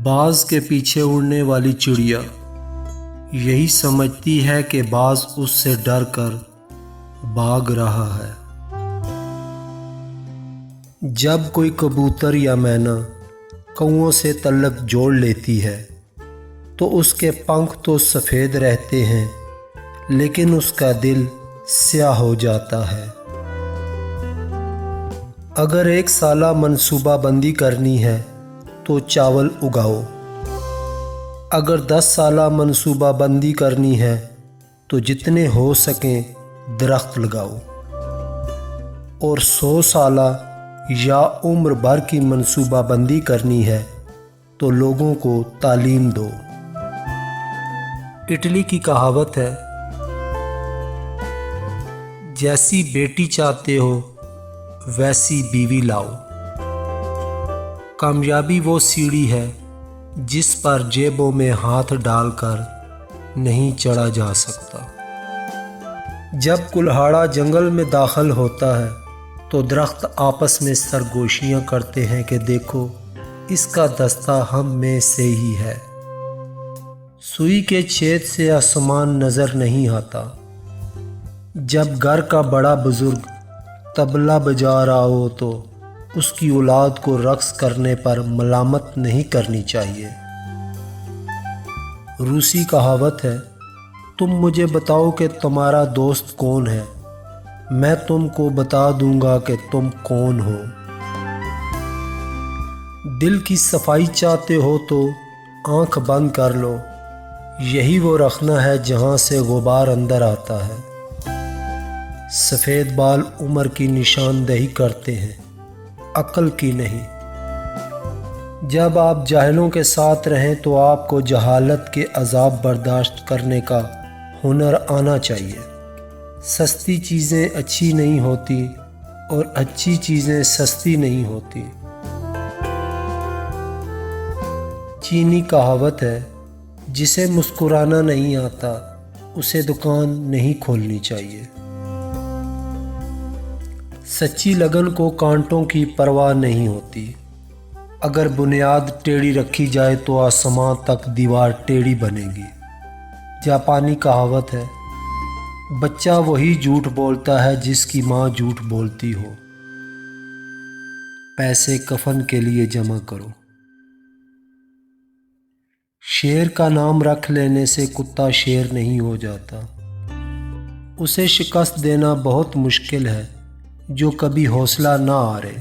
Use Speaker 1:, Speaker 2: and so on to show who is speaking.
Speaker 1: बाज के पीछे उड़ने वाली चिड़िया यही समझती है कि बाज उससे डर कर भाग रहा है। जब कोई कबूतर या मैना कौओं से तल्लक जोड़ लेती है तो उसके पंख तो सफ़ेद रहते हैं लेकिन उसका दिल स्याह हो जाता है। अगर एक साला मंसूबा बंदी करनी है तो चावल उगाओ, अगर 10 साला मंसूबा बंदी करनी है तो जितने हो सकें दरख्त लगाओ, और 100 साला या उम्र भर की मंसूबा बंदी करनी है तो लोगों को तालीम दो। इटली की कहावत है, जैसी बेटी चाहते हो वैसी बीवी लाओ। कामयाबी वो सीढ़ी है जिस पर जेबों में हाथ डालकर नहीं चढ़ा जा सकता। जब कुल्हाड़ा जंगल में दाखिल होता है तो दरख्त आपस में सरगोशियां करते हैं कि देखो इसका दस्ता हम में से ही है। सुई के छेद से आसमान नज़र नहीं आता। जब घर का बड़ा बुजुर्ग तबला बजा रहा हो तो उसकी औलाद को रक्स करने पर मलामत नहीं करनी चाहिए। रूसी कहावत है, तुम मुझे बताओ कि तुम्हारा दोस्त कौन है, मैं तुमको बता दूंगा कि तुम कौन हो। दिल की सफाई चाहते हो तो आंख बंद कर लो, यही वो रखना है जहां से गुबार अंदर आता है। सफ़ेद बाल उम्र की निशानदेही करते हैं, अक्ल की नहीं। जब आप जाहिलों के साथ रहें तो आपको जहालत के अज़ाब बर्दाश्त करने का हुनर आना चाहिए। सस्ती चीज़ें अच्छी नहीं होती और अच्छी चीज़ें सस्ती नहीं होती। चीनी कहावत है, जिसे मुस्कुराना नहीं आता उसे दुकान नहीं खोलनी चाहिए। सच्ची लगन को कांटों की परवाह नहीं होती। अगर बुनियाद टेढ़ी रखी जाए तो आसमां तक दीवार टेढ़ी बनेगी। जापानी कहावत है, बच्चा वही झूठ बोलता है जिसकी माँ झूठ बोलती हो। पैसे कफन के लिए जमा करो। शेर का नाम रख लेने से कुत्ता शेर नहीं हो जाता। उसे शिकस्त देना बहुत मुश्किल है जो कभी हौसला ना हारे।